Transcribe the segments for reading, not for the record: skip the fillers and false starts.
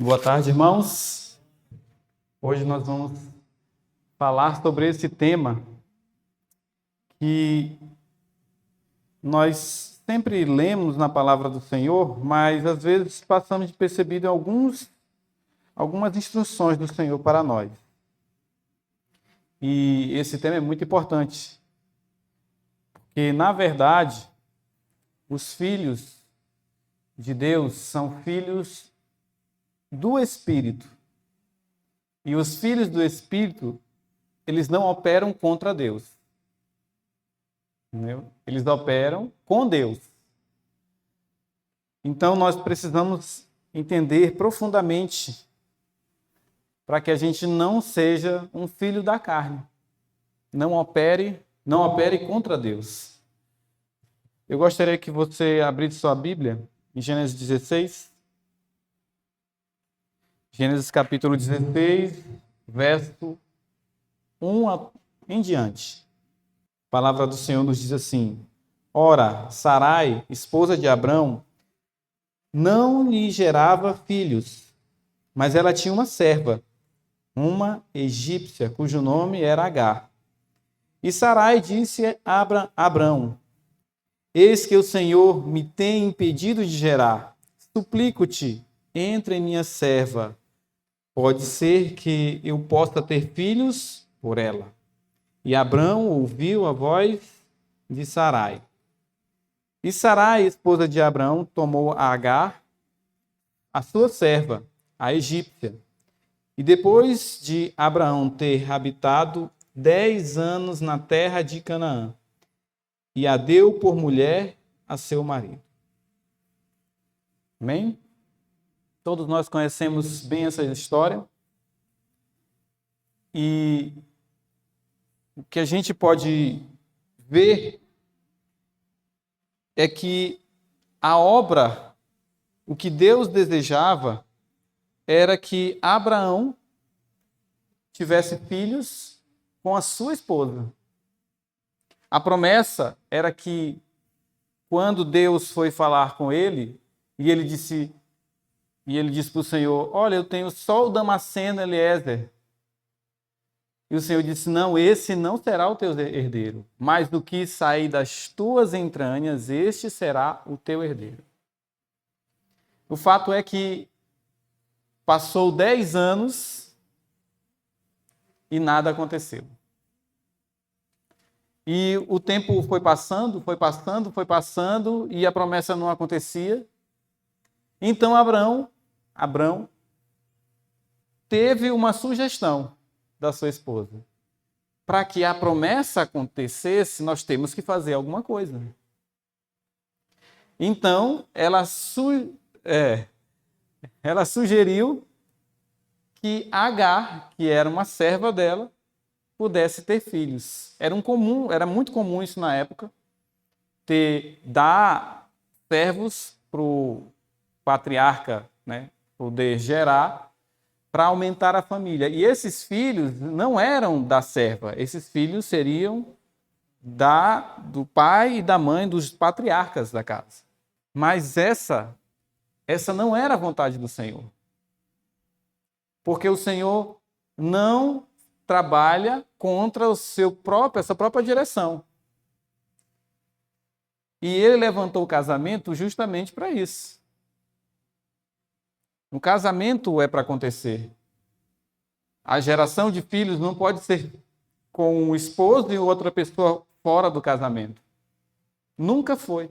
Boa tarde, irmãos. Hoje nós vamos falar sobre esse tema que nós sempre lemos na palavra do Senhor, mas às vezes passamos despercebido em algumas instruções do Senhor para nós. E esse tema é muito importante, porque na verdade os filhos de Deus são filhos do Espírito. E os filhos do Espírito, eles não operam contra Deus. Entendeu? Eles operam com Deus. Então nós precisamos entender profundamente para que a gente não seja um filho da carne. Não opere contra Deus. Eu gostaria que você abrisse sua Bíblia em Gênesis 16. Gênesis capítulo 16, verso 1 em diante. A palavra do Senhor nos diz assim: Ora, Sarai, esposa de Abrão, não lhe gerava filhos, mas ela tinha uma serva, uma egípcia, cujo nome era Agar. E Sarai disse a Abrão: Eis que o Senhor me tem impedido de gerar. Suplico-te, entre em minha serva. Pode ser que eu possa ter filhos por ela. E Abrão ouviu a voz de Sarai. E Sarai, esposa de Abrão, tomou a Agar, a sua serva, a egípcia. E depois de Abraão ter habitado 10 anos na terra de Canaã, e a deu por mulher a seu marido. Amém? Todos nós conhecemos bem essa história. E o que a gente pode ver é que a obra, o que Deus desejava, era que Abraão tivesse filhos com a sua esposa. A promessa era que, quando Deus foi falar com ele, e ele disse para o Senhor: Olha, eu tenho só o Damasceno Eliezer. E o Senhor disse: Não, esse não será o teu herdeiro, mas do que sair das tuas entranhas, este será o teu herdeiro. O fato é que passou 10 anos e nada aconteceu. E o tempo foi passando, e a promessa não acontecia. Então Abrão teve uma sugestão da sua esposa. Para que a promessa acontecesse, nós temos que fazer alguma coisa. Então, ela sugeriu que Agar, que era uma serva dela, pudesse ter filhos. Era muito comum isso na época, dar servos para o patriarca, né, poder gerar, para aumentar a família. E esses filhos não eram da serva, esses filhos seriam do pai e da mãe dos patriarcas da casa. Mas essa não era a vontade do Senhor. Porque o Senhor não trabalha contra essa própria direção. E ele levantou o casamento justamente para isso. O casamento é para acontecer. A geração de filhos não pode ser com um esposo e outra pessoa fora do casamento. Nunca foi.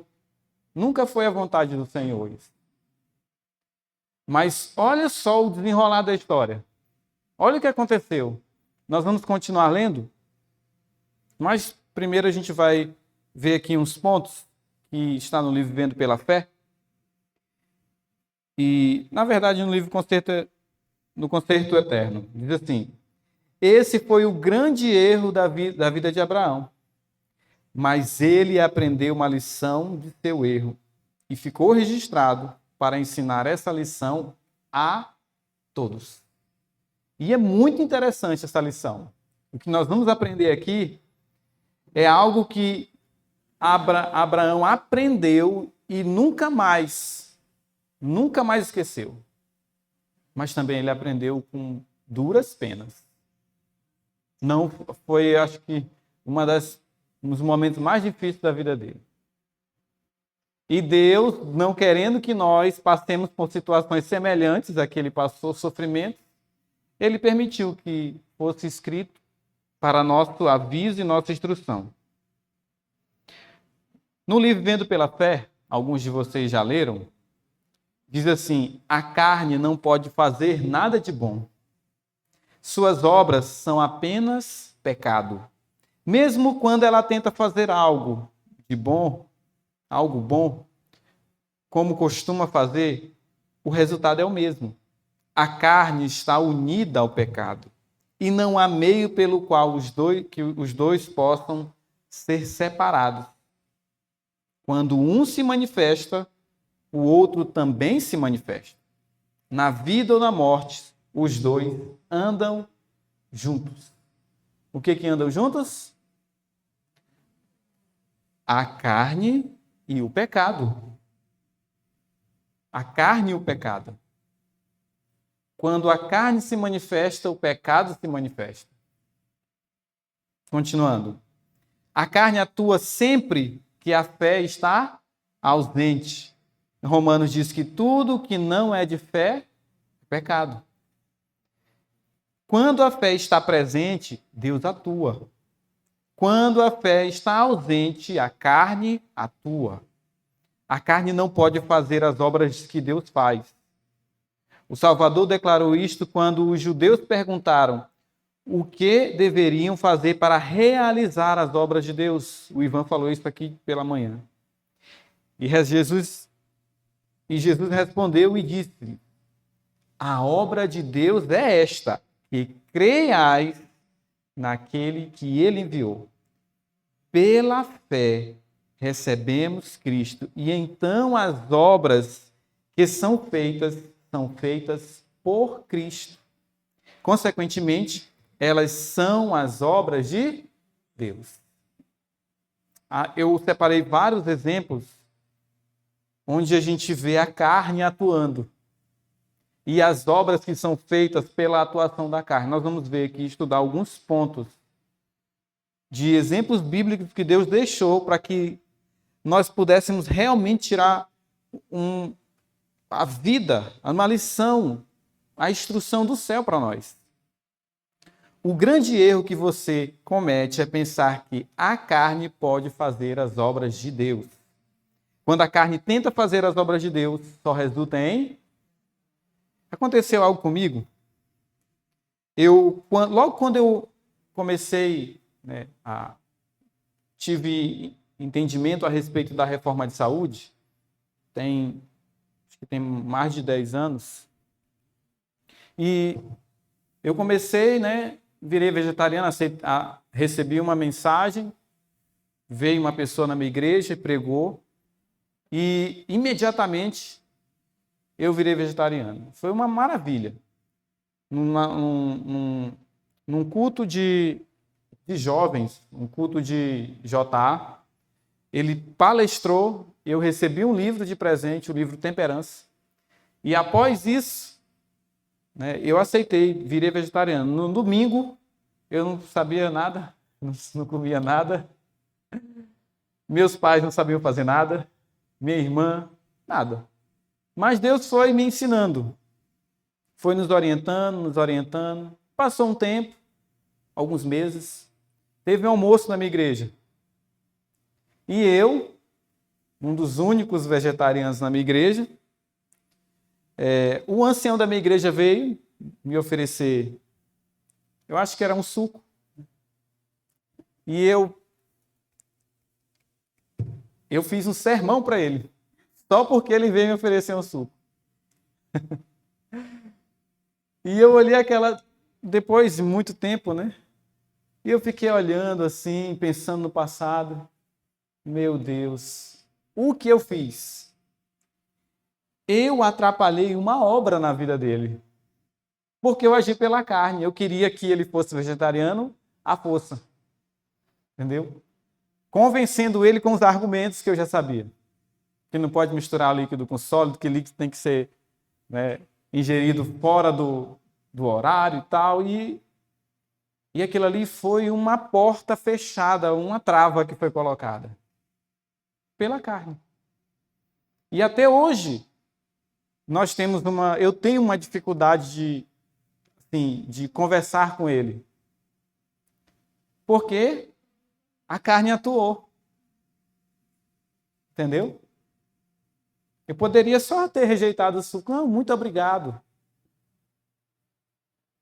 Nunca foi a vontade do Senhor isso. Mas olha só o desenrolar da história. Olha o que aconteceu. Nós vamos continuar lendo, mas primeiro a gente vai ver aqui uns pontos que está no livro Vivendo pela Fé. E, na verdade, no livro no Concerto Eterno, diz assim: esse foi o grande erro da vida de Abraão. Mas ele aprendeu uma lição de seu erro e ficou registrado para ensinar essa lição a todos. E é muito interessante essa lição. O que nós vamos aprender aqui é algo que Abraão aprendeu e nunca mais esqueceu. mas também ele aprendeu com duras penas. Não foi, acho que, um dos momentos mais difíceis da vida dele. E Deus, não querendo que nós passemos por situações semelhantes a que ele passou, sofrimento, ele permitiu que fosse escrito para nosso aviso e nossa instrução. No livro Vendo pela Fé, alguns de vocês já leram, diz assim: a carne não pode fazer nada de bom. Suas obras são apenas pecado. Mesmo quando ela tenta fazer algo de bom, algo bom, como costuma fazer, o resultado é o mesmo. A carne está unida ao pecado e não há meio pelo qual os dois possam ser separados. Quando um se manifesta, o outro também se manifesta. Na vida ou na morte, os dois andam juntos. O que andam juntos? A carne e o pecado. A carne e o pecado. Quando a carne se manifesta, o pecado se manifesta. Continuando. A carne atua sempre que a fé está ausente. Romanos diz que tudo que não é de fé é pecado. Quando a fé está presente, Deus atua. Quando a fé está ausente, a carne atua. A carne não pode fazer as obras que Deus faz. O Salvador declarou isto quando os judeus perguntaram o que deveriam fazer para realizar as obras de Deus. O Ivan falou isso aqui pela manhã. E Jesus respondeu e disse: a obra de Deus é esta, que creiais naquele que ele enviou. Pela fé recebemos Cristo, e então as obras que são feitas por Cristo. Consequentemente, elas são as obras de Deus. Eu separei vários exemplos onde a gente vê a carne atuando e as obras que são feitas pela atuação da carne. Nós vamos ver aqui, estudar alguns pontos de exemplos bíblicos que Deus deixou para que nós pudéssemos realmente tirar a vida, uma lição, a instrução do céu para nós. O grande erro que você comete é pensar que a carne pode fazer as obras de Deus. Quando a carne tenta fazer as obras de Deus, só resulta em... Aconteceu algo comigo. Logo quando eu comecei, tive entendimento a respeito da reforma de saúde, acho que tem mais de 10 anos, e eu comecei, virei vegetariano, recebi uma mensagem, veio uma pessoa na minha igreja e pregou, e imediatamente eu virei vegetariano. Foi uma maravilha. Num culto de jovens, um culto de JA, ele palestrou, eu recebi um livro de presente, o livro Temperança, e após isso, eu aceitei, virei vegetariano. No domingo, eu não sabia nada, não comia nada, meus pais não sabiam fazer nada, minha irmã, nada. Mas Deus foi me ensinando, foi nos orientando. Passou um tempo, alguns meses, teve um almoço na minha igreja. E eu, um dos únicos vegetarianos na minha igreja, o ancião da minha igreja veio me oferecer, eu acho que era um suco. E eu fiz um sermão para ele, só porque ele veio me oferecer um suco. E eu olhei depois de muito tempo, E eu fiquei olhando assim, pensando no passado. Meu Deus, o que eu fiz? Eu atrapalhei uma obra na vida dele. Porque eu agi pela carne. Eu queria que ele fosse vegetariano à força. Entendeu? Convencendo ele com os argumentos que eu já sabia. Que não pode misturar líquido com sólido, que líquido tem que ser ingerido fora do horário e tal, e aquilo ali foi uma porta fechada, uma trava que foi colocada pela carne. E até hoje, eu tenho uma dificuldade de conversar com ele. Porque a carne atuou. Entendeu? Eu poderia só ter rejeitado o suco. Não, muito obrigado.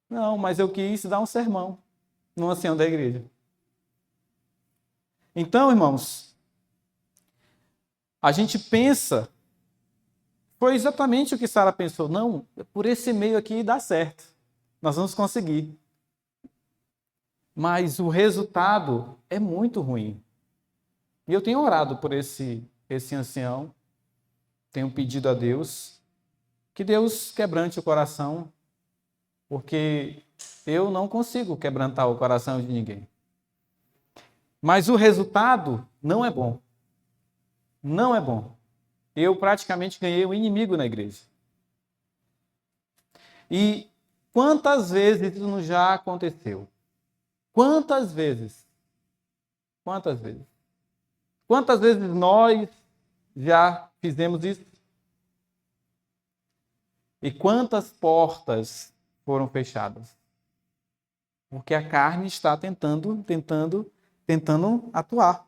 Não, mas eu quis dar um sermão no ancião da igreja. Então, irmãos, a gente pensa, foi exatamente o que Sara pensou. Não, por esse meio aqui dá certo. Nós vamos conseguir. Mas o resultado é muito ruim. E eu tenho orado por esse ancião, tenho pedido a Deus que Deus quebrante o coração, porque eu não consigo quebrantar o coração de ninguém. Mas o resultado não é bom. Não é bom. Eu praticamente ganhei um inimigo na igreja. E quantas vezes isso já aconteceu? Quantas vezes? Quantas vezes? Quantas vezes nós já fizemos isso? E quantas portas foram fechadas? Porque a carne está tentando atuar.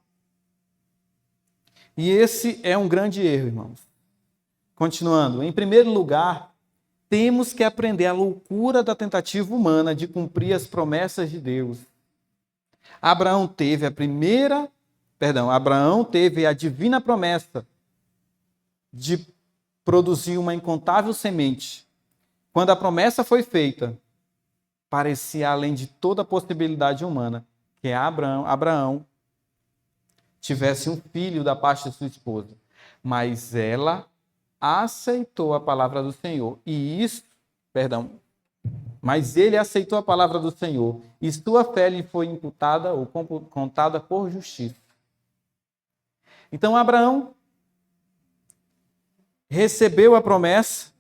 E esse é um grande erro, irmãos. Continuando, em primeiro lugar, temos que aprender a loucura da tentativa humana de cumprir as promessas de Deus. Abraão teve a divina promessa de produzir uma incontável semente. Quando a promessa foi feita, parecia além de toda possibilidade humana que Abraão tivesse um filho da parte de sua esposa. Mas ela aceitou a palavra do Senhor. Mas ele aceitou a palavra do Senhor, e sua fé lhe foi imputada ou contada por justiça. Então Abraão recebeu a promessa,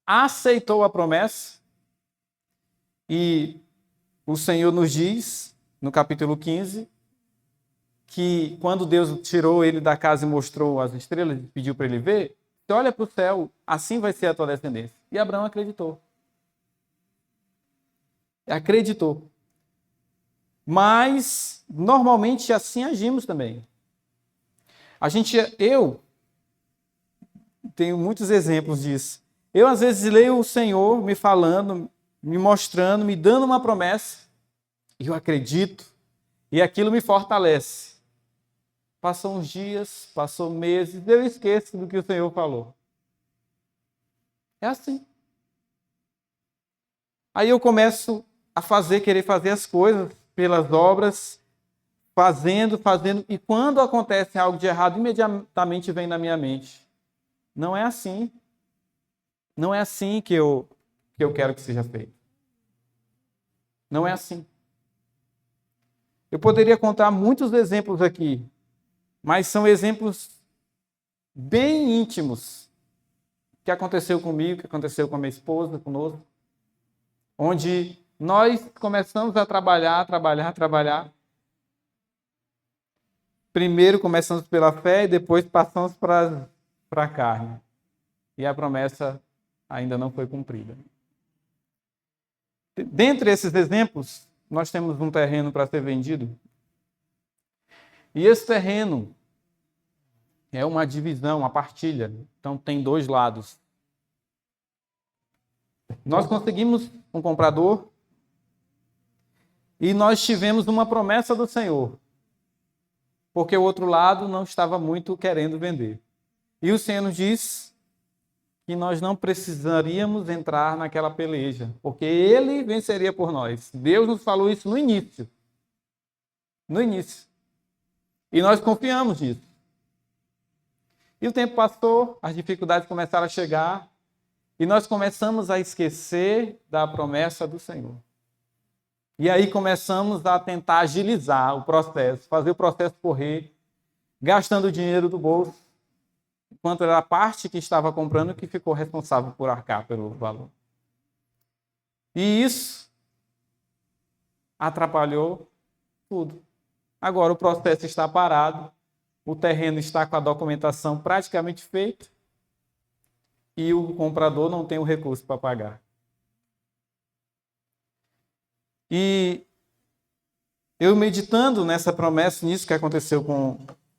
aceitou a promessa, e o Senhor nos diz, no capítulo 15, que quando Deus tirou ele da casa e mostrou as estrelas, pediu para ele ver, você olha para o céu, assim vai ser a tua descendência. E Abraão acreditou. Acreditou. Mas, normalmente, assim agimos também. Eu tenho muitos exemplos disso. Eu, às vezes, leio o Senhor me falando, me mostrando, me dando uma promessa, e eu acredito, e aquilo me fortalece. Passam uns dias, passou meses, eu esqueço do que o Senhor falou. É assim. Aí eu começo querer fazer as coisas pelas obras, fazendo, e quando acontece algo de errado, imediatamente vem na minha mente. Não é assim. Não é assim que eu quero que seja feito. Não é assim. Eu poderia contar muitos exemplos aqui, mas são exemplos bem íntimos que aconteceu comigo, que aconteceu com a minha esposa, conosco, onde nós começamos a trabalhar. Primeiro começamos pela fé e depois passamos para a carne. E a promessa ainda não foi cumprida. Dentre esses exemplos, nós temos um terreno para ser vendido. E esse terreno é uma divisão, uma partilha. Então tem dois lados. Nós conseguimos um comprador e nós tivemos uma promessa do Senhor, porque o outro lado não estava muito querendo vender. E o Senhor nos diz que nós não precisaríamos entrar naquela peleja, porque Ele venceria por nós. Deus nos falou isso no início. No início. E nós confiamos nisso. E o tempo passou, as dificuldades começaram a chegar, e nós começamos a esquecer da promessa do Senhor. E aí começamos a tentar agilizar o processo, fazer o processo correr, gastando dinheiro do bolso. enquanto era a parte que estava comprando que ficou responsável por arcar pelo valor. E isso atrapalhou tudo. Agora o processo está parado, o terreno está com a documentação praticamente feita e o comprador não tem o recurso para pagar. E eu meditando nessa promessa, nisso que aconteceu com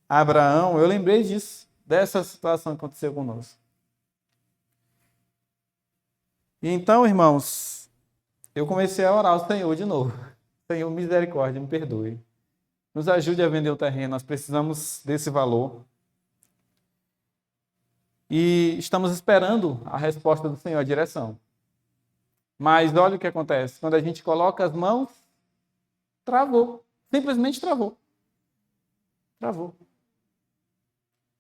Abraão, eu lembrei disso, dessa situação que aconteceu conosco. E então, irmãos, eu comecei a orar ao Senhor de novo. Senhor, misericórdia, me perdoe. Nos ajude a vender o terreno, nós precisamos desse valor. E estamos esperando a resposta do Senhor, a direção. Mas olha o que acontece. Quando a gente coloca as mãos, travou. Simplesmente travou. Travou.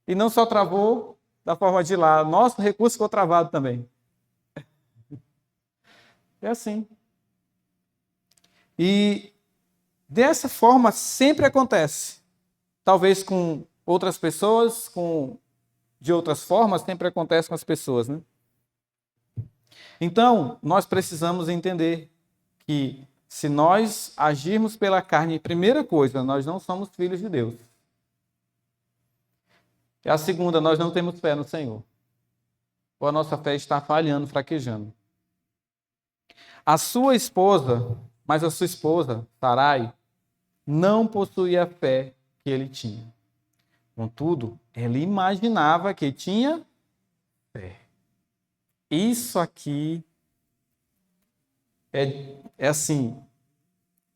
E não só travou da forma de lá, nosso recurso ficou travado também. É assim. E dessa forma sempre acontece. Talvez com outras pessoas, de outras formas, sempre acontece com as pessoas, né? Então, nós precisamos entender que se nós agirmos pela carne, primeira coisa, nós não somos filhos de Deus. E a segunda, nós não temos fé no Senhor. Ou a nossa fé está falhando, fraquejando. A sua esposa, Sarai, não possuía a fé que ele tinha. Contudo, ele imaginava que tinha fé. Isso aqui é assim,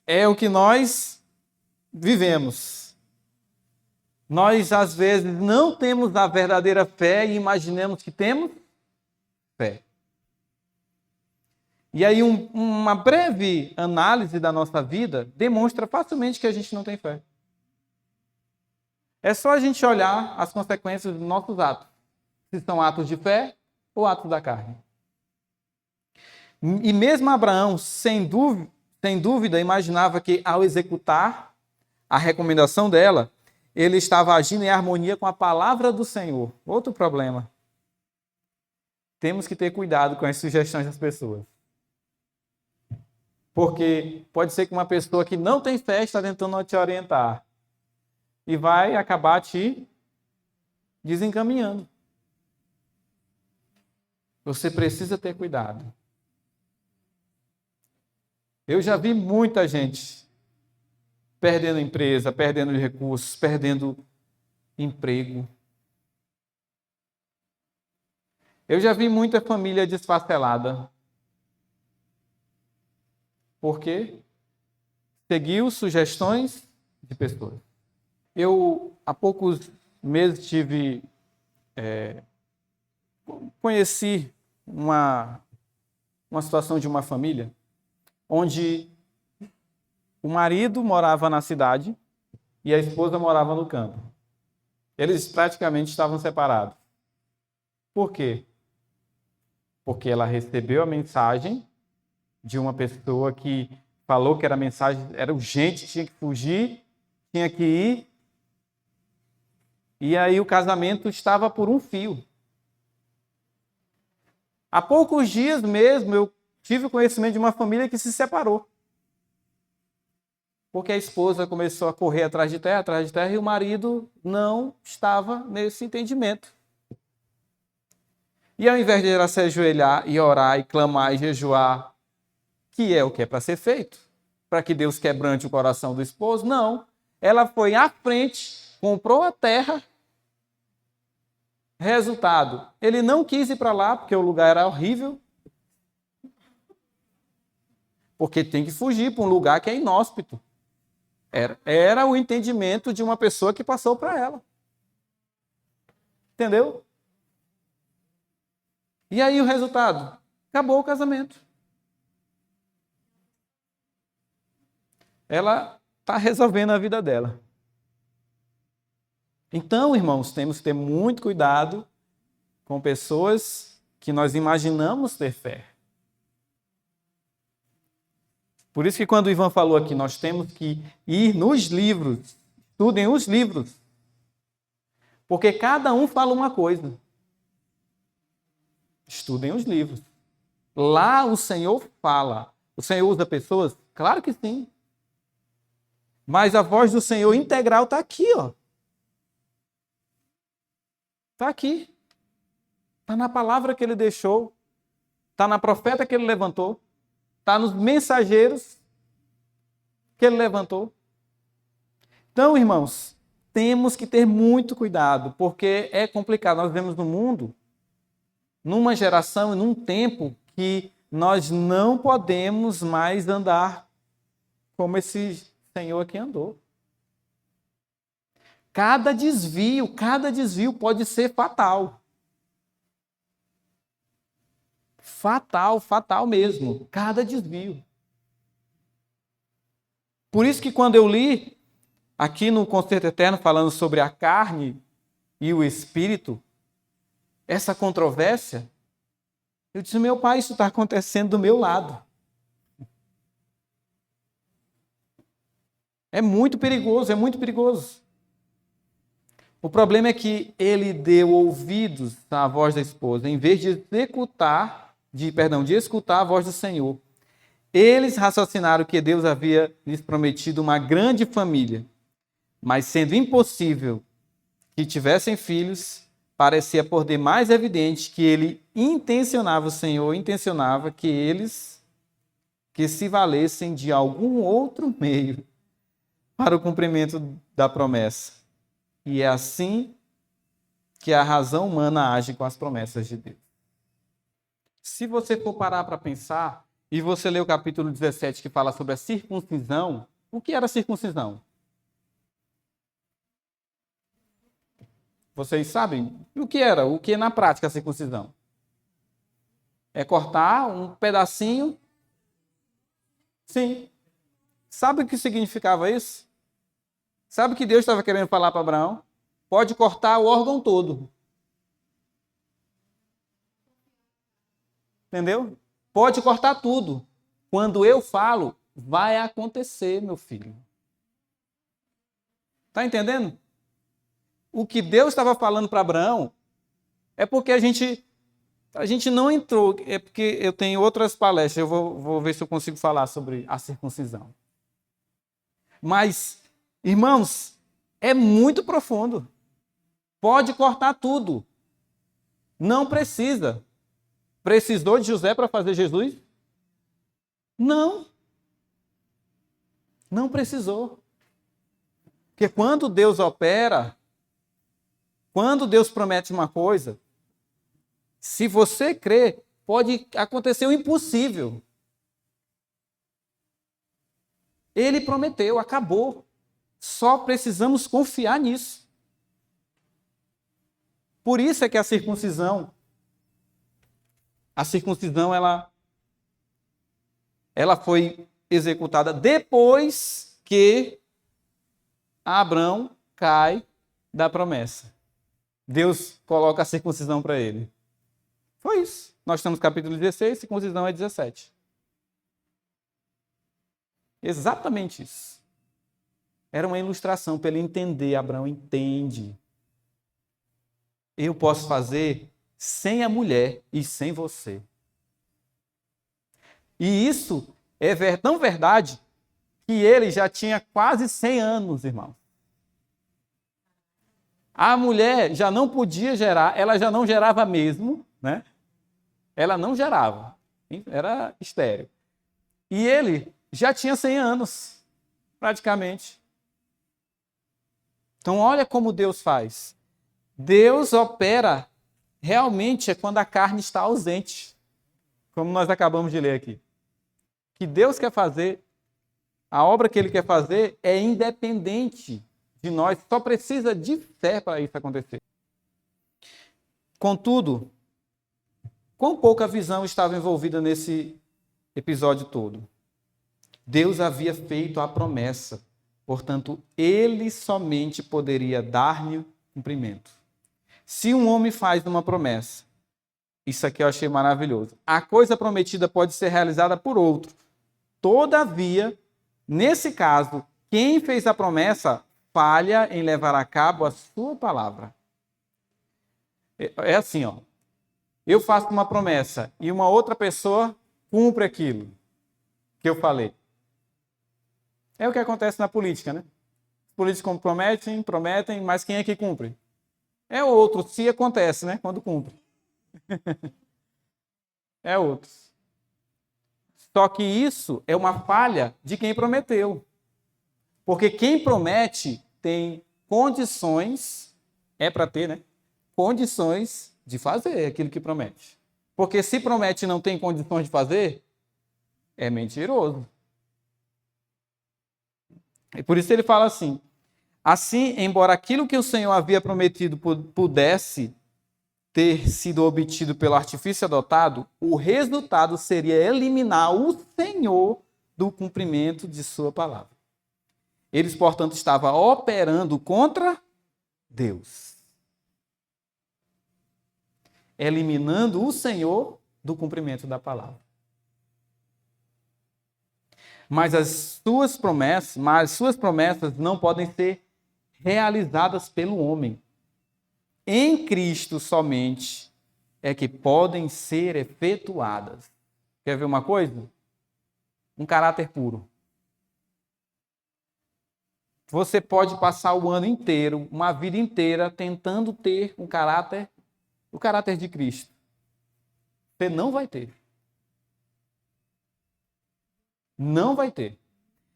é o que nós vivemos. Nós, às vezes, não temos a verdadeira fé e imaginamos que temos fé. E aí, uma breve análise da nossa vida demonstra facilmente que a gente não tem fé. É só a gente olhar as consequências dos nossos atos. Se são atos de fé ou atos da carne. E mesmo Abraão, sem dúvida, imaginava que ao executar a recomendação dela, ele estava agindo em harmonia com a palavra do Senhor. Outro problema. Temos que ter cuidado com as sugestões das pessoas. Porque pode ser que uma pessoa que não tem fé está tentando te orientar. E vai acabar te desencaminhando. Você precisa ter cuidado. Eu já vi muita gente perdendo empresa, perdendo recursos, perdendo emprego. Eu já vi muita família desfacelada. Por quê? Seguiu sugestões de pessoas. Eu, há poucos meses, conheci uma situação de uma família onde o marido morava na cidade e a esposa morava no campo. Eles praticamente estavam separados. Por quê? Porque ela recebeu a mensagem de uma pessoa que falou que era urgente, tinha que fugir, tinha que ir. E aí o casamento estava por um fio. Há poucos dias mesmo eu tive conhecimento de uma família que se separou. Porque a esposa começou a correr atrás de terra, e o marido não estava nesse entendimento. E ao invés de ela se ajoelhar e orar e clamar e jejuar, que é o que é para ser feito, para que Deus quebrante o coração do esposo, não. Ela foi à frente, comprou a terra. Resultado, ele não quis ir para lá porque o lugar era horrível. Porque tem que fugir para um lugar que é inóspito. Era o entendimento de uma pessoa que passou para ela. Entendeu? E aí o resultado? Acabou o casamento. Ela está resolvendo a vida dela. Então, irmãos, temos que ter muito cuidado com pessoas que nós imaginamos ter fé. Por isso que quando o Ivan falou aqui, nós temos que ir nos livros, estudem os livros. Porque cada um fala uma coisa. Estudem os livros. Lá o Senhor fala. O Senhor usa pessoas? Claro que sim. Mas a voz do Senhor integral está aqui, ó. Está aqui. Está na palavra que ele deixou. Está na profeta que ele levantou. Está nos mensageiros que ele levantou. Então, irmãos, temos que ter muito cuidado, porque é complicado. Nós vivemos no mundo, numa geração e num tempo que nós não podemos mais andar como esse Senhor aqui andou. Cada desvio pode ser fatal. Fatal mesmo. Cada desvio. Por isso que quando eu li aqui no Concerto Eterno falando sobre a carne e o espírito, essa controvérsia, eu disse, meu pai, isso está acontecendo do meu lado. É muito perigoso, é muito perigoso. O problema é que ele deu ouvidos à voz da esposa, em vez de escutar a voz do Senhor. Eles raciocinaram que Deus havia lhes prometido uma grande família, mas sendo impossível que tivessem filhos, parecia por demais evidente que o Senhor intencionava que eles se valessem de algum outro meio para o cumprimento da promessa. E é assim que a razão humana age com as promessas de Deus. Se você for parar para pensar, e você ler o capítulo 17 que fala sobre a circuncisão, o que era a circuncisão? Vocês sabem o que era? O que é na prática a circuncisão? É cortar um pedacinho. Sim. Sabe o que significava isso? Sabe o que Deus estava querendo falar para Abraão? Pode cortar o órgão todo. Entendeu? Pode cortar tudo. Quando eu falo, vai acontecer, meu filho. Está entendendo? O que Deus estava falando para Abraão é porque a gente não entrou. É porque eu tenho outras palestras. Eu vou ver se eu consigo falar sobre a circuncisão. Mas, irmãos, é muito profundo. Pode cortar tudo. Não precisa. Precisou de José para fazer Jesus? Não. Não precisou. Porque quando Deus opera, quando Deus promete uma coisa, se você crer, pode acontecer o impossível. Ele prometeu, acabou. Só precisamos confiar nisso. Por isso é que a circuncisão, ela foi executada depois que Abraão cai da promessa. Deus coloca a circuncisão para ele. Foi isso. Nós estamos no capítulo 16, circuncisão é 17. Exatamente isso. Era uma ilustração para ele entender. Abraão entende. Eu posso fazer sem a mulher e sem você. E isso é tão verdade que ele já tinha quase 100 anos, irmão. A mulher já não podia gerar, ela já não gerava mesmo, né? Ela não gerava, era estéril. E ele já tinha 100 anos, praticamente. Então, olha como Deus faz. Deus opera realmente quando a carne está ausente, como nós acabamos de ler aqui. O que Deus quer fazer, a obra que Ele quer fazer é independente de nós, só precisa de fé para isso acontecer. Contudo, quão pouca visão estava envolvida nesse episódio todo. Deus havia feito a promessa, portanto, Ele somente poderia dar-lhe cumprimento. Se um homem faz uma promessa, isso aqui eu achei maravilhoso, a coisa prometida pode ser realizada por outro. Todavia, nesse caso, quem fez a promessa falha em levar a cabo a sua palavra. É assim, ó. eu faço uma promessa e uma outra pessoa cumpre aquilo que eu falei. É o que acontece na política, né? Os políticos prometem, mas quem é que cumpre? É outro, se acontece, né? Quando cumpre. É outro. Só que isso é uma falha de quem prometeu. Porque quem promete tem condições, é para ter, né? Condições de fazer aquilo que promete. Porque se promete e não tem condições de fazer, é mentiroso. E por isso ele fala assim: assim, embora aquilo que o Senhor havia prometido pudesse ter sido obtido pelo artifício adotado, o resultado seria eliminar o Senhor do cumprimento de sua palavra. Eles, portanto, estavam operando contra Deus, eliminando o Senhor do cumprimento da palavra. Mas as suas promessas não podem ser realizadas pelo homem. Em Cristo somente é que podem ser efetuadas. Quer ver uma coisa? Um caráter puro. Você pode passar o ano inteiro, uma vida inteira, tentando ter o caráter de Cristo. Você não vai ter. Não vai ter.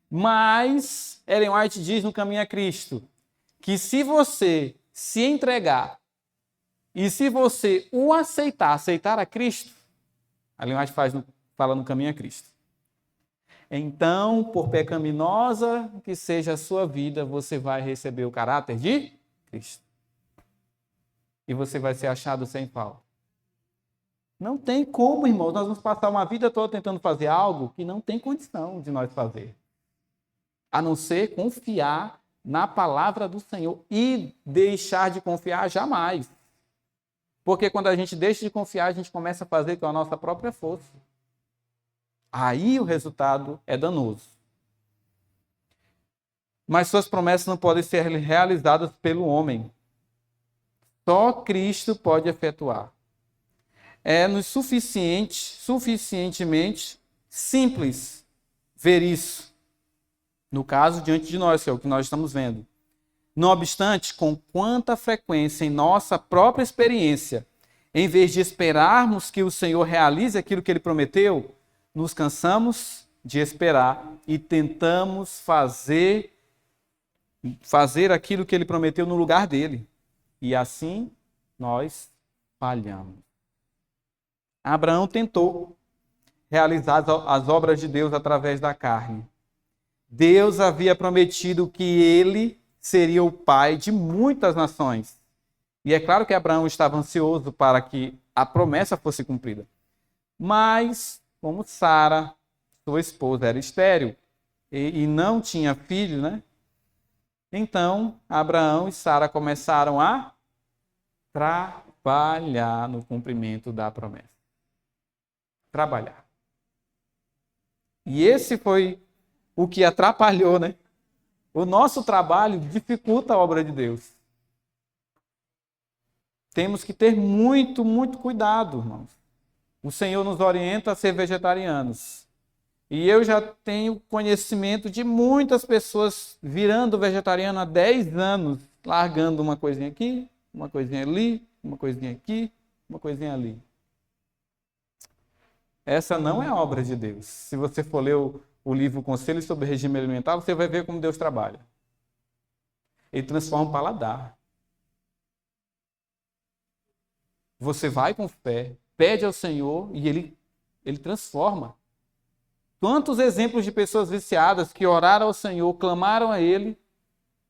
Mas Ellen White diz no Caminho a Cristo que se você se entregar e se você o aceitar a Cristo, a Ellen White fala no Caminho a Cristo. Então, por pecaminosa que seja a sua vida, você vai receber o caráter de Cristo. E você vai ser achado sem falta. Não tem como, irmãos, nós vamos passar uma vida toda tentando fazer algo que não tem condição de nós fazer. A não ser confiar na palavra do Senhor e deixar de confiar jamais. Porque quando a gente deixa de confiar, a gente começa a fazer com a nossa própria força. Aí o resultado é danoso. Mas suas promessas não podem ser realizadas pelo homem. Só Cristo pode efetuar. É-nos suficientemente simples ver isso. No caso, diante de nós, que é o que nós estamos vendo. Não obstante, com quanta frequência em nossa própria experiência, em vez de esperarmos que o Senhor realize aquilo que Ele prometeu, nos cansamos de esperar e tentamos fazer aquilo que Ele prometeu no lugar dele. E assim nós falhamos. Abraão tentou realizar as obras de Deus através da carne. Deus havia prometido que ele seria o pai de muitas nações. E é claro que Abraão estava ansioso para que a promessa fosse cumprida. Mas, como Sara, sua esposa, era estéril e não tinha filho, né? Então, Abraão e Sara começaram a trabalhar no cumprimento da promessa. Trabalhar. E esse foi o que atrapalhou, né? O nosso trabalho dificulta a obra de Deus. Temos que ter muito, muito cuidado, irmãos. O Senhor nos orienta a ser vegetarianos. E eu já tenho conhecimento de muitas pessoas virando vegetariano há 10 anos, largando uma coisinha aqui, uma coisinha ali, uma coisinha aqui, uma coisinha ali. Essa não é a obra de Deus. Se você for ler o livro Conselho sobre Regime Alimentar, você vai ver como Deus trabalha. Ele transforma o paladar. Você vai com fé, pede ao Senhor e Ele transforma. Quantos exemplos de pessoas viciadas que oraram ao Senhor, clamaram a Ele,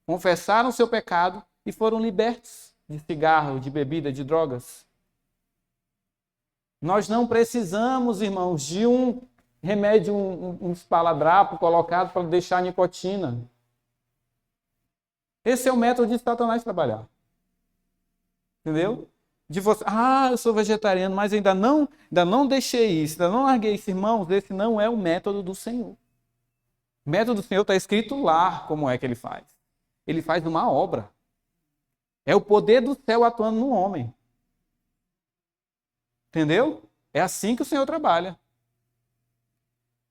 confessaram o seu pecado e foram libertos de cigarro, de bebida, de drogas. Nós não precisamos, irmãos, de um remédio, um espaladrapo colocado para deixar a nicotina. Esse é o método de Satanás trabalhar. Entendeu? De você, eu sou vegetariano, mas ainda não deixei isso, ainda não larguei isso. Irmãos, esse não é o método do Senhor. O método do Senhor está escrito lá como é que Ele faz. Ele faz uma obra. É o poder do céu atuando no homem. Entendeu? É assim que o Senhor trabalha.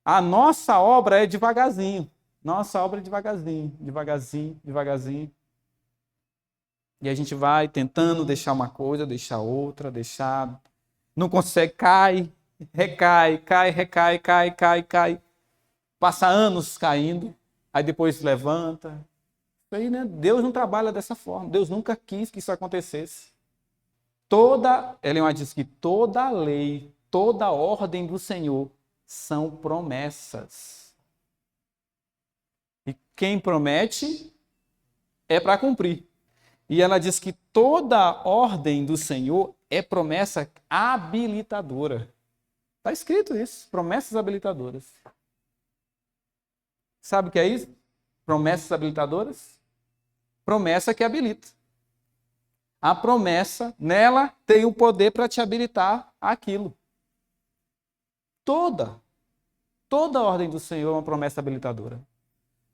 A nossa obra é devagarzinho. Nossa obra é devagarzinho, devagarzinho, devagarzinho. E a gente vai tentando deixar uma coisa, deixar outra, deixar... Não consegue, cai, recai, cai, recai, cai, cai, cai. Passa anos caindo, aí depois levanta. Isso aí, né? Deus não trabalha dessa forma. Deus nunca quis que isso acontecesse. Ellen White diz que toda lei, toda ordem do Senhor são promessas. E quem promete é para cumprir. E ela diz que toda ordem do Senhor é promessa habilitadora. Está escrito isso, promessas habilitadoras. Sabe o que é isso? Promessas habilitadoras? Promessa que habilita. A promessa, nela, tem o poder para te habilitar aquilo. Toda a ordem do Senhor é uma promessa habilitadora.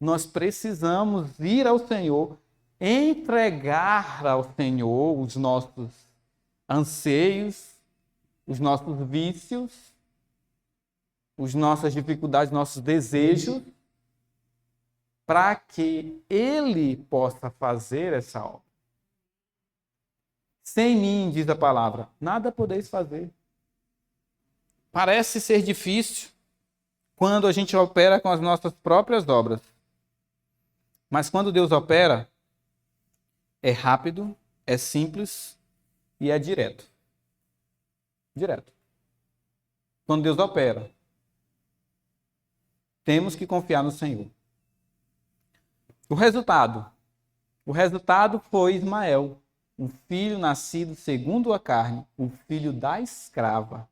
Nós precisamos ir ao Senhor, entregar ao Senhor os nossos anseios, os nossos vícios, as nossas dificuldades, nossos desejos, para que Ele possa fazer essa obra. Sem mim, diz a palavra, nada podeis fazer. Parece ser difícil quando a gente opera com as nossas próprias obras. Mas quando Deus opera, é rápido, é simples e é direto. Direto. Quando Deus opera, temos que confiar no Senhor. O resultado foi Ismael, um filho nascido segundo a carne, um filho da escrava.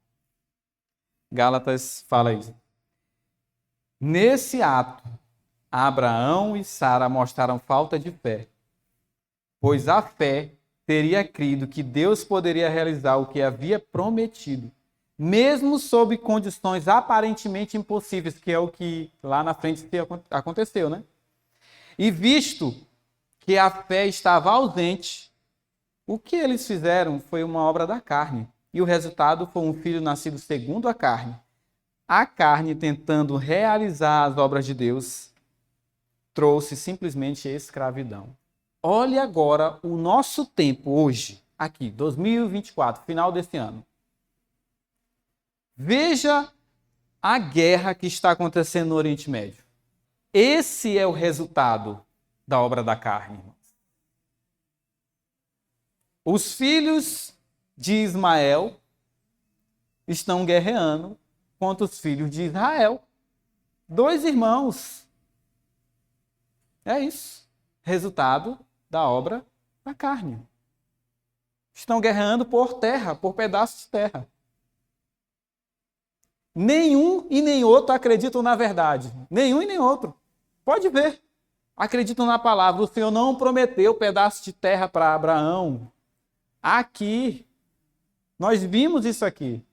Gálatas fala isso. Nesse ato, Abraão e Sara mostraram falta de fé, pois a fé teria crido que Deus poderia realizar o que havia prometido, mesmo sob condições aparentemente impossíveis, que é o que lá na frente aconteceu, né? E visto que a fé estava ausente, o que eles fizeram foi uma obra da carne. E o resultado foi um filho nascido segundo a carne. A carne, tentando realizar as obras de Deus, trouxe simplesmente escravidão. Olhe agora o nosso tempo hoje, aqui, 2024, final desse ano. Veja a guerra que está acontecendo no Oriente Médio. Esse é o resultado da obra da carne, irmãos. Os filhos de Ismael estão guerreando contra os filhos de Israel. 2 irmãos. É isso. Resultado da obra da carne. Estão guerreando por terra, por pedaços de terra. Nenhum e nem outro acreditam na verdade. Nenhum e nem outro. Pode ver. Acreditam na palavra. O Senhor não prometeu pedaço de terra para Abraão. Aqui. Nós vimos isso aqui.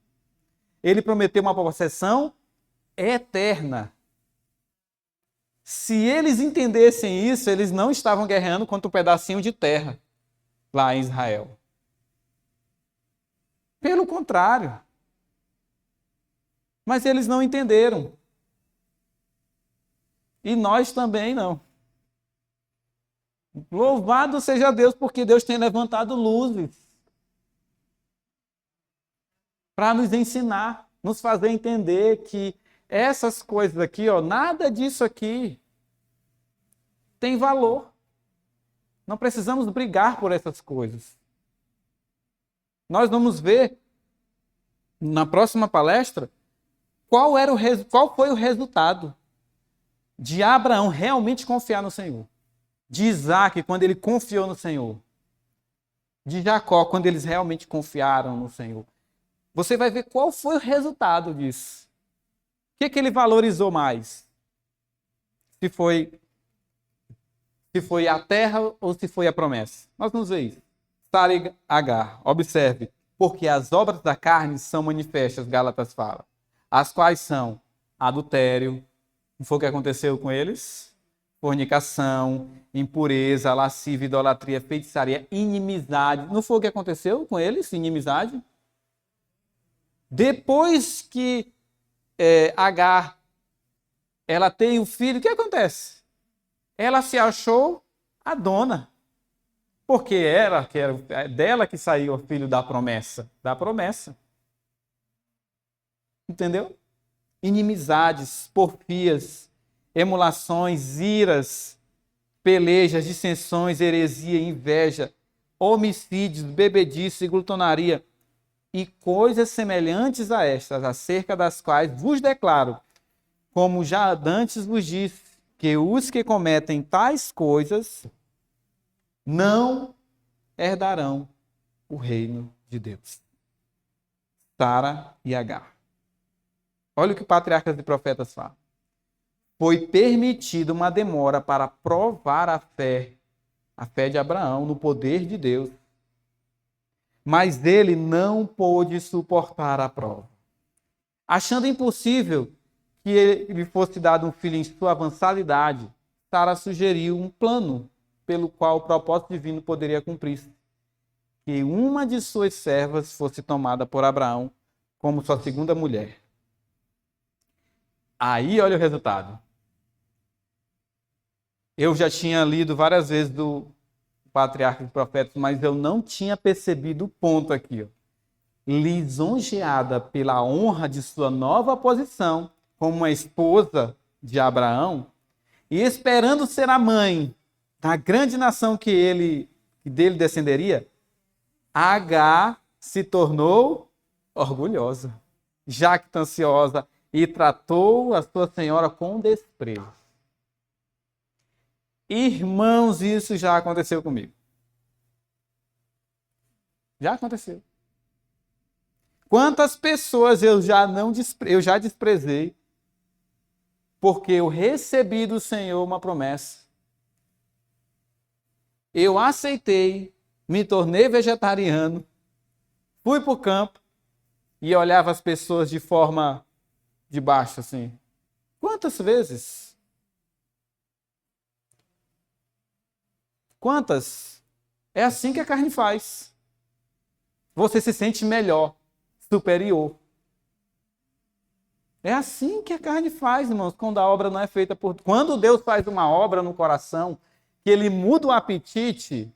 Ele prometeu uma possessão eterna. Se eles entendessem isso, eles não estavam guerreando contra um pedacinho de terra lá em Israel. Pelo contrário. Mas eles não entenderam. E nós também não. Louvado seja Deus, porque Deus tem levantado luzes para nos ensinar, nos fazer entender que essas coisas aqui, nada disso aqui tem valor. Não precisamos brigar por essas coisas. Nós vamos ver na próxima palestra qual foi o resultado de Abraão realmente confiar no Senhor. De Isaac, quando ele confiou no Senhor. De Jacó, quando eles realmente confiaram no Senhor. Você vai ver qual foi o resultado disso. O que ele valorizou mais? Se foi a terra ou se foi a promessa? Nós vamos ver isso. Sara e Agar, observe. Porque as obras da carne são manifestas, Gálatas fala. As quais são adultério, não foi o que aconteceu com eles? Fornicação, impureza, lascívia, idolatria, feitiçaria, inimizade. Não foi o que aconteceu com eles? Inimizade? Depois que Agar ela tem o filho, o que acontece? Ela se achou a dona. Porque era dela que saiu o filho da promessa. Da promessa. Entendeu? Inimizades, porfias, emulações, iras, pelejas, dissensões, heresia, inveja, homicídios, bebedice, glutonaria e coisas semelhantes a estas, acerca das quais vos declaro, como já dantes vos disse, que os que cometem tais coisas não herdarão o reino de Deus. Sara e Agar. Olha o que patriarcas e profetas falam. Foi permitida uma demora para provar a fé de Abraão no poder de Deus. Mas ele não pôde suportar a prova. Achando impossível que lhe fosse dado um filho em sua avançada idade, Sara sugeriu um plano pelo qual o propósito divino poderia cumprir-se. Que uma de suas servas fosse tomada por Abraão como sua segunda mulher. Aí olha o resultado. Eu já tinha lido várias vezes do Patriarca dos Profetas, mas eu não tinha percebido o ponto aqui. Ó. Lisonjeada pela honra de sua nova posição como uma esposa de Abraão e esperando ser a mãe da grande nação que dele descenderia, Agar se tornou orgulhosa, jactanciosa e tratou a sua senhora com desprezo. Irmãos, isso já aconteceu comigo. Já aconteceu. Quantas pessoas eu já desprezei porque eu recebi do Senhor uma promessa. Eu aceitei, me tornei vegetariano, fui para o campo e olhava as pessoas de forma de baixo, assim. Quantas vezes? Quantas? É assim que a carne faz. Você se sente melhor, superior. É assim que a carne faz, irmãos, quando a obra não é feita por... Quando Deus faz uma obra no coração, que ele muda o apetite,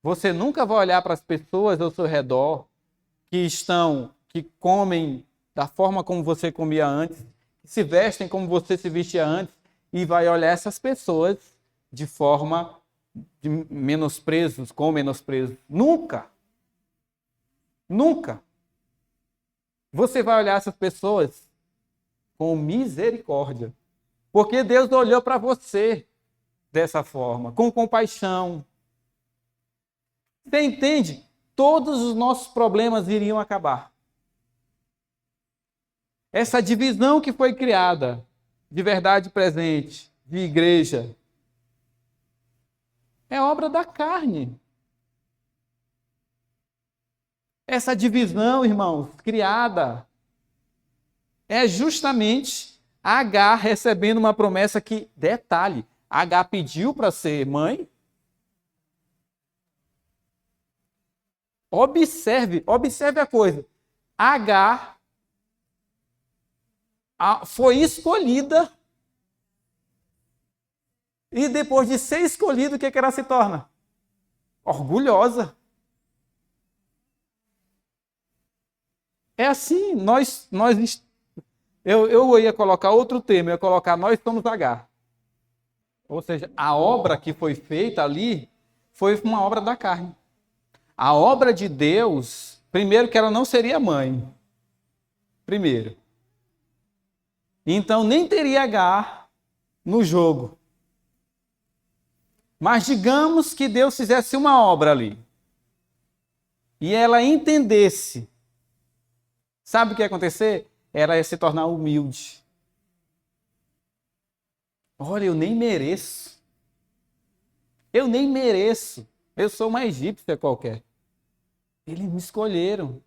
você nunca vai olhar para as pessoas ao seu redor que comem da forma como você comia antes, que se vestem como você se vestia antes, e vai olhar essas pessoas de forma de menosprezo, com menosprezo. Nunca. Nunca. Você vai olhar essas pessoas com misericórdia. Porque Deus olhou para você dessa forma, com compaixão. Você entende? Todos os nossos problemas iriam acabar. Essa divisão que foi criada de verdade presente, de igreja, é obra da carne. Essa divisão, irmãos, criada, é justamente Agar recebendo uma promessa que, detalhe, Agar pediu para ser mãe. Observe a coisa. Agar foi escolhida e depois de ser escolhida, o que ela se torna? Orgulhosa. É assim, eu ia colocar outro termo, eu ia colocar nós somos Agar. Ou seja, a obra que foi feita ali foi uma obra da carne. A obra de Deus, primeiro que ela não seria mãe. Primeiro. Então nem teria Agar no jogo. Mas digamos que Deus fizesse uma obra ali. E ela entendesse. Sabe o que ia acontecer? Ela ia se tornar humilde. Olha, eu nem mereço. Eu nem mereço. Eu sou uma egípcia qualquer. Eles me escolheram.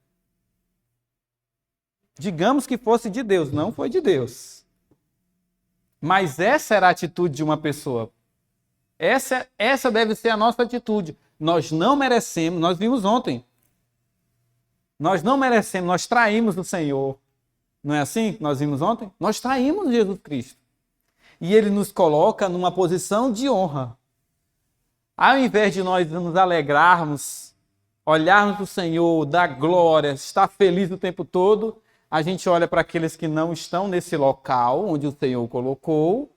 Digamos que fosse de Deus, não foi de Deus. Mas essa era a atitude de uma pessoa. Essa deve ser a nossa atitude. Nós não merecemos, nós vimos ontem. Nós não merecemos, nós traímos o Senhor. Não é assim que nós vimos ontem? Nós traímos Jesus Cristo. E ele nos coloca numa posição de honra. Ao invés de nós nos alegrarmos, olharmos para o Senhor, dar glória, estar feliz o tempo todo, a gente olha para aqueles que não estão nesse local onde o Senhor colocou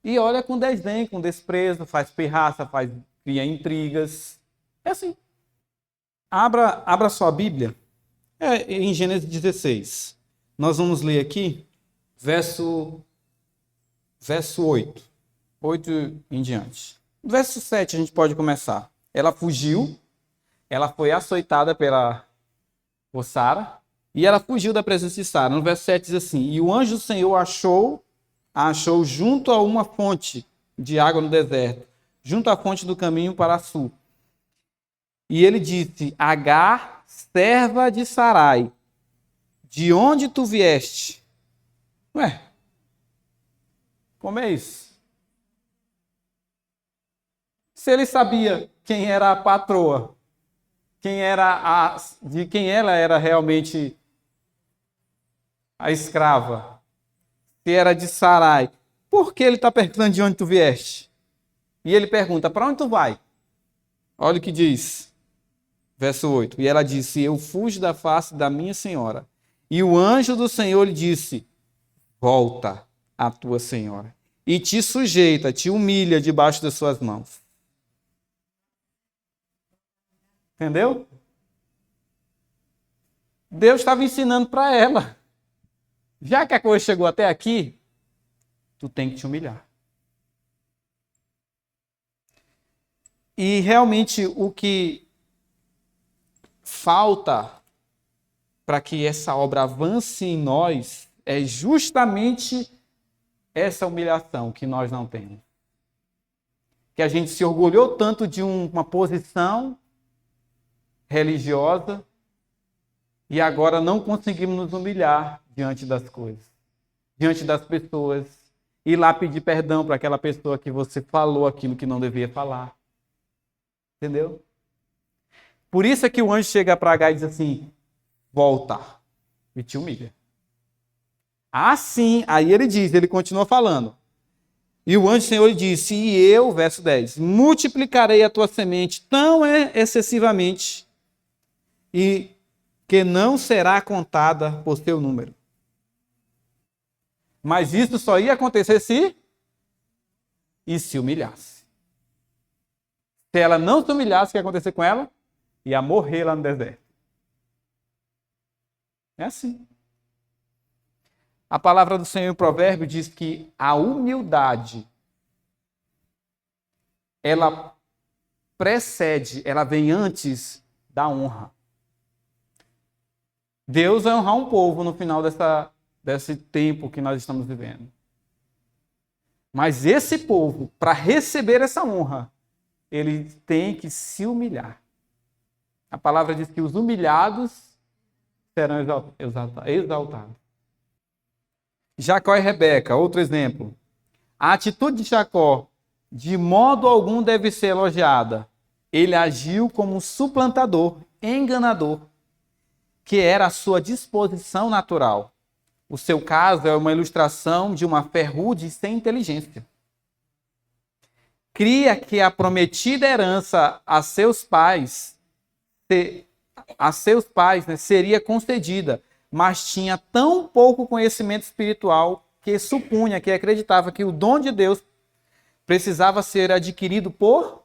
e olha com desdém, com desprezo, faz pirraça, cria intrigas. É assim. Abra sua Bíblia. Em Gênesis 16. Nós vamos ler aqui, verso 8. 8 em diante. Verso 7 a gente pode começar. Ela fugiu, ela foi açoitada por Sara, e ela fugiu da presença de Sara. No verso 7 diz assim: e o anjo do Senhor a achou junto a uma fonte de água no deserto, junto à fonte do caminho para sul. E ele disse: Agar, serva de Sarai, de onde tu vieste? Ué, como é isso? Se ele sabia quem era a patroa, de quem ela era realmente a escrava, se era de Sarai, por que ele está perguntando de onde tu vieste? E ele pergunta: para onde tu vai? Olha o que diz, verso 8. E ela disse: eu fujo da face da minha senhora. E o anjo do Senhor lhe disse: volta à tua senhora, e te sujeita, te humilha debaixo das suas mãos. Entendeu? Deus estava ensinando para ela. Já que a coisa chegou até aqui, tu tem que te humilhar. E realmente o que falta para que essa obra avance em nós é justamente essa humilhação que nós não temos. Que a gente se orgulhou tanto de uma posição religiosa e agora não conseguimos nos humilhar diante das coisas, diante das pessoas, ir lá pedir perdão para aquela pessoa que você falou aquilo que não devia falar. Entendeu? Por isso é que o anjo chega para Agar e diz assim: volta e te humilha. Assim, aí ele continua falando. E o anjo do Senhor lhe disse: e eu, verso 10, multiplicarei a tua semente tão excessivamente e que não será contada por seu número. Mas isso só ia acontecer se humilhasse. Se ela não se humilhasse, o que ia acontecer com ela? Ia morrer lá no deserto. É assim. A palavra do Senhor em Provérbio diz que a humildade, ela precede, ela vem antes da honra. Deus vai honrar um povo no final desse tempo que nós estamos vivendo. Mas esse povo, para receber essa honra, ele tem que se humilhar. A palavra diz que os humilhados serão exaltados. Jacó e Rebeca, outro exemplo. A atitude de Jacó, de modo algum, deve ser elogiada. Ele agiu como um suplantador, enganador, que era a sua disposição natural. O seu caso é uma ilustração de uma fé rude e sem inteligência. Cria que a prometida herança a seus pais seria concedida, mas tinha tão pouco conhecimento espiritual que supunha, que acreditava que o dom de Deus precisava ser adquirido por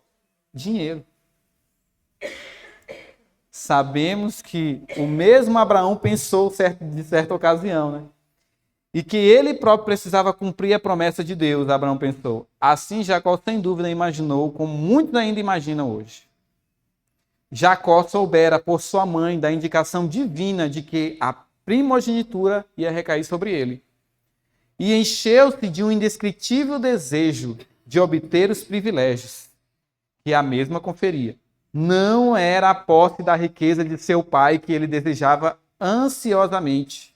dinheiro. Sabemos que o mesmo Abraão pensou de certa ocasião, né? E que ele próprio precisava cumprir a promessa de Deus, Abraão pensou. Assim, Jacó, sem dúvida, imaginou, como muitos ainda imaginam hoje. Jacó soubera por sua mãe da indicação divina de que a primogenitura ia recair sobre ele. E encheu-se de um indescritível desejo de obter os privilégios que a mesma conferia. Não era a posse da riqueza de seu pai que ele desejava ansiosamente.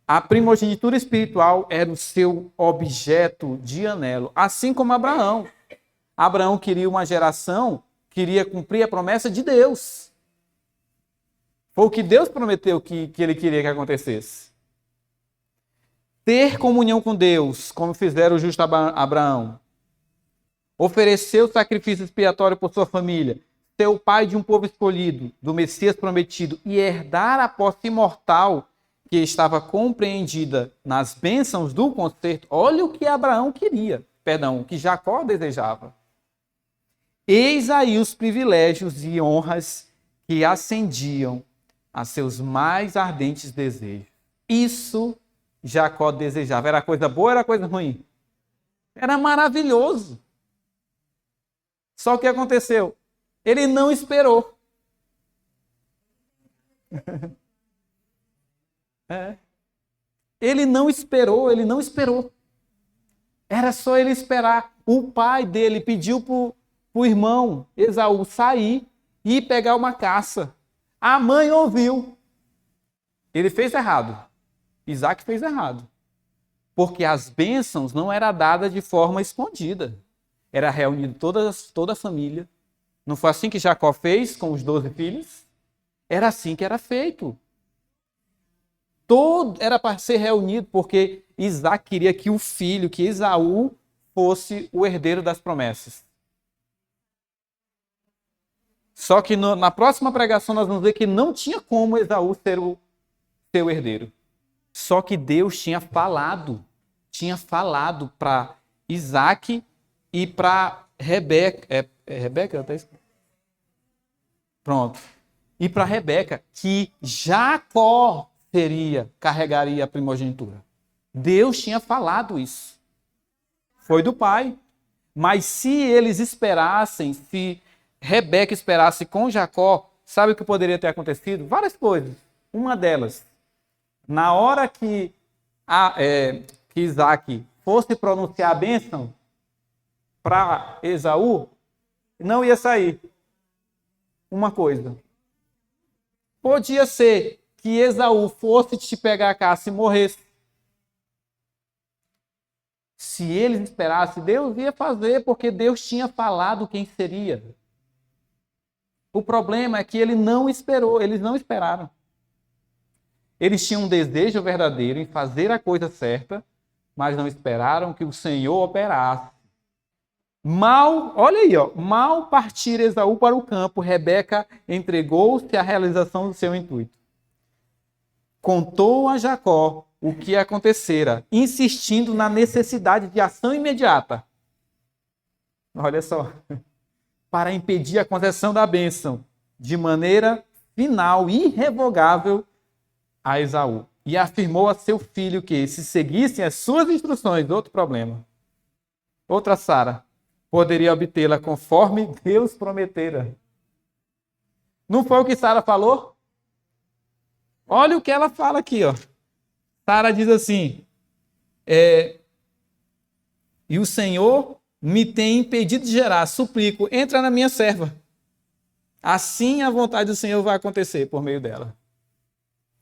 A primogenitura espiritual era o seu objeto de anelo, assim como Abraão. Abraão queria uma geração, queria cumprir a promessa de Deus. Foi o que Deus prometeu que ele queria que acontecesse. Ter comunhão com Deus, como fizeram o justo Abraão. Oferecer o sacrifício expiatório por sua família. Ser o pai de um povo escolhido, do Messias prometido, e herdar a posse imortal que estava compreendida nas bênçãos do concerto. Olha o que Abraão queria, o que Jacó desejava. Eis aí os privilégios e honras que ascendiam a seus mais ardentes desejos. Isso Jacó desejava. Era coisa boa ou era coisa ruim? Era maravilhoso. Só o que aconteceu? Ele não esperou. Ele não esperou. Era só ele esperar. O pai dele pediu para o irmão Esaú sair e pegar uma caça. A mãe ouviu. Ele fez errado. Isaac fez errado. Porque as bênçãos não eram dadas de forma escondida. Era reunido toda a família. Não foi assim que Jacó fez com os 12 filhos? Era assim que era feito. Todo era para ser reunido, porque Isaac queria que o filho, que Esaú, fosse o herdeiro das promessas. Só que na próxima pregação nós vamos ver que não tinha como Esaú ser o seu herdeiro. Só que Deus tinha falado para Isaac e para Rebeca. Rebeca? Pronto. E para Rebeca, que Jacó carregaria a primogenitura. Deus tinha falado isso. Foi do pai. Mas se eles esperassem, se Rebeca esperasse com Jacó, sabe o que poderia ter acontecido? Várias coisas. Uma delas, na hora que Isaac fosse pronunciar a bênção para Esaú, não ia sair. Uma coisa. Podia ser que Esaú fosse te pegar a caça e morresse. Se eles esperassem, Deus ia fazer, porque Deus tinha falado quem seria. O problema é que ele não esperou, eles não esperaram. Eles tinham um desejo verdadeiro em fazer a coisa certa, mas não esperaram que o Senhor operasse. Olha aí, mal partir Esaú para o campo, Rebeca entregou-se à realização do seu intuito. Contou a Jacó o que acontecera, insistindo na necessidade de ação imediata. Olha só. Para impedir a concessão da bênção, de maneira final e irrevogável, a Esaú. E afirmou a seu filho que, se seguissem as suas instruções, outro problema, outra Sara, poderia obtê-la conforme Deus prometera. Não foi o que Sara falou? Olha o que ela fala aqui, ó. Sara diz assim, e o Senhor me tem impedido de gerar, suplico, entra na minha serva. Assim a vontade do Senhor vai acontecer por meio dela.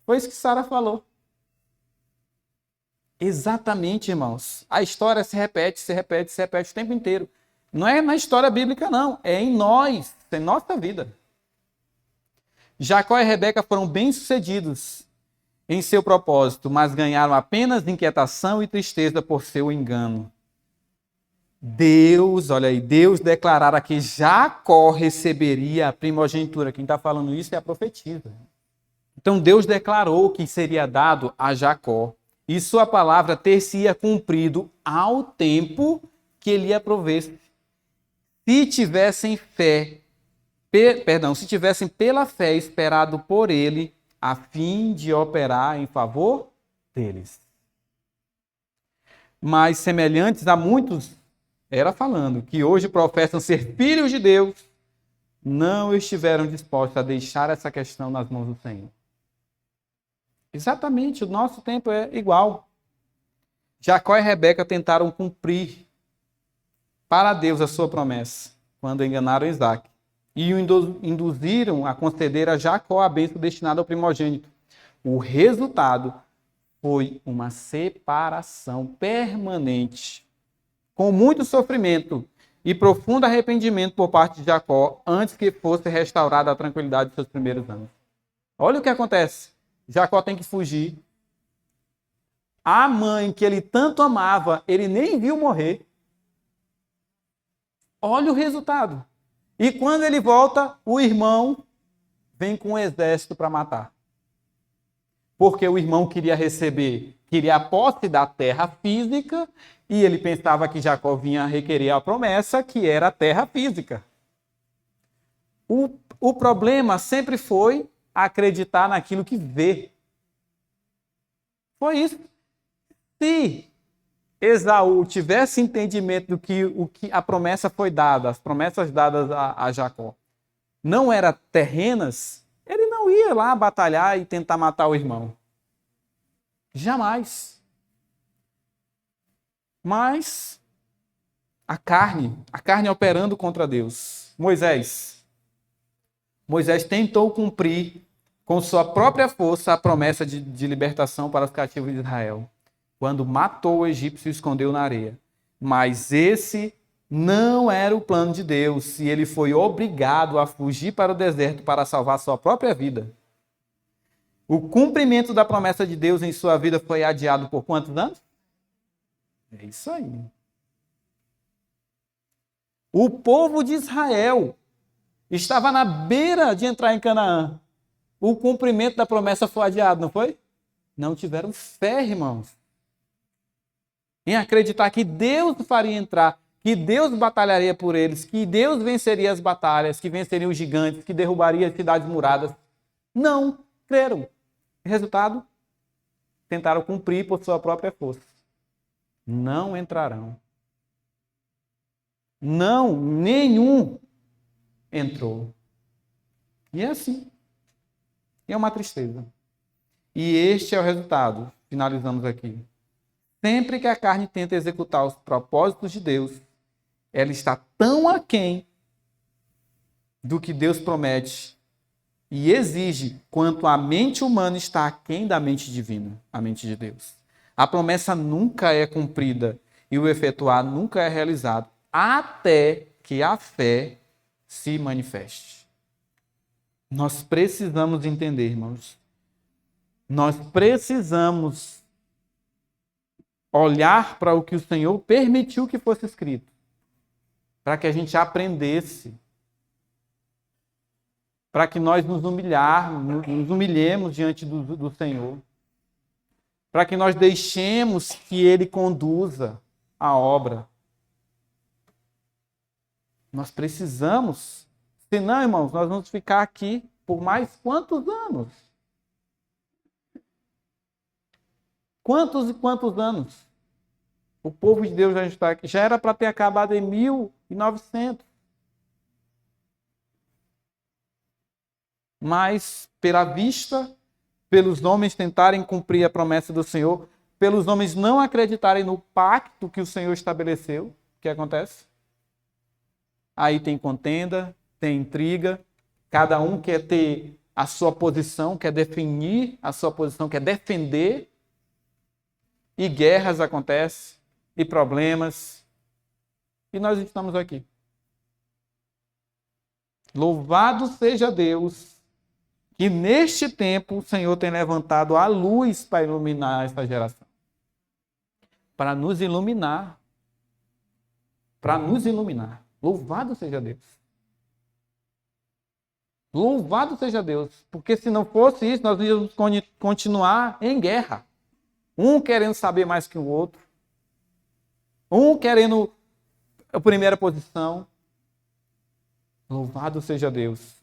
Foi isso que Sara falou. Exatamente, irmãos. A história se repete o tempo inteiro. Não é na história bíblica, não. É em nós, em nossa vida. Jacó e Rebeca foram bem-sucedidos em seu propósito, mas ganharam apenas inquietação e tristeza por seu engano. Deus declarara que Jacó receberia a primogenitura. Quem está falando isso é a profetisa. Então Deus declarou que seria dado a Jacó. E sua palavra ter-se-ia cumprido ao tempo que ele ia prover. Se tivessem pela fé esperado por ele, a fim de operar em favor deles. Mas semelhantes a muitos, era falando, que hoje professam ser filhos de Deus, não estiveram dispostos a deixar essa questão nas mãos do Senhor. Exatamente, o nosso tempo é igual. Jacó e Rebeca tentaram cumprir para Deus a sua promessa, quando enganaram Isaac, e o induziram a conceder a Jacó a bênção destinada ao primogênito. O resultado foi uma separação permanente, com muito sofrimento e profundo arrependimento por parte de Jacó, antes que fosse restaurada a tranquilidade dos seus primeiros anos. Olha o que acontece. Jacó tem que fugir. A mãe que ele tanto amava, ele nem viu morrer. Olha o resultado. E quando ele volta, o irmão vem com um exército para matar. Porque o irmão queria a posse da terra física, e ele pensava que Jacó vinha requerer a promessa, que era a terra física. O problema sempre foi acreditar naquilo que vê. Foi isso. Se Esaú tivesse entendimento do que a promessa foi dada, as promessas dadas a Jacó, não eram terrenas, ele não ia lá batalhar e tentar matar o irmão. Jamais. Mas a carne operando contra Deus. Moisés tentou cumprir com sua própria força a promessa de libertação para os cativos de Israel, quando matou o egípcio e o escondeu na areia. Mas esse não era o plano de Deus, e ele foi obrigado a fugir para o deserto para salvar sua própria vida. O cumprimento da promessa de Deus em sua vida foi adiado por quantos anos? É isso aí. O povo de Israel estava na beira de entrar em Canaã. O cumprimento da promessa foi adiado, não foi? Não tiveram fé, irmãos, em acreditar que Deus faria entrar, que Deus batalharia por eles, que Deus venceria as batalhas, que venceria os gigantes, que derrubaria as cidades muradas. Não creram. Resultado? Tentaram cumprir por sua própria força. Não entrarão. Não, nenhum entrou. E é assim. E é uma tristeza. E este é o resultado. Finalizamos aqui. Sempre que a carne tenta executar os propósitos de Deus, ela está tão aquém do que Deus promete e exige, quanto a mente humana está aquém da mente divina, a mente de Deus. A promessa nunca é cumprida e o efetuar nunca é realizado, até que a fé se manifeste. Nós precisamos entender, irmãos. Nós precisamos olhar para o que o Senhor permitiu que fosse escrito, para que a gente aprendesse, para que nós nos humilhemos diante do Senhor, para que nós deixemos que Ele conduza a obra. Nós precisamos, senão, irmãos, nós vamos ficar aqui por mais quantos anos? Quantos e quantos anos? O povo de Deus já está aqui. Já era para ter acabado em 1900. Mas, pela vista, pelos homens tentarem cumprir a promessa do Senhor, pelos homens não acreditarem no pacto que o Senhor estabeleceu, o que acontece? Aí tem contenda, tem intriga, cada um quer ter a sua posição, quer definir a sua posição, quer defender, e guerras acontecem, e problemas, e nós estamos aqui. Louvado seja Deus, que neste tempo o Senhor tem levantado a luz para iluminar essa geração. Para nos iluminar. Para nos iluminar. Louvado seja Deus. Louvado seja Deus. Porque se não fosse isso, nós íamos continuar em guerra. Um querendo saber mais que o outro. Um querendo a primeira posição. Louvado seja Deus.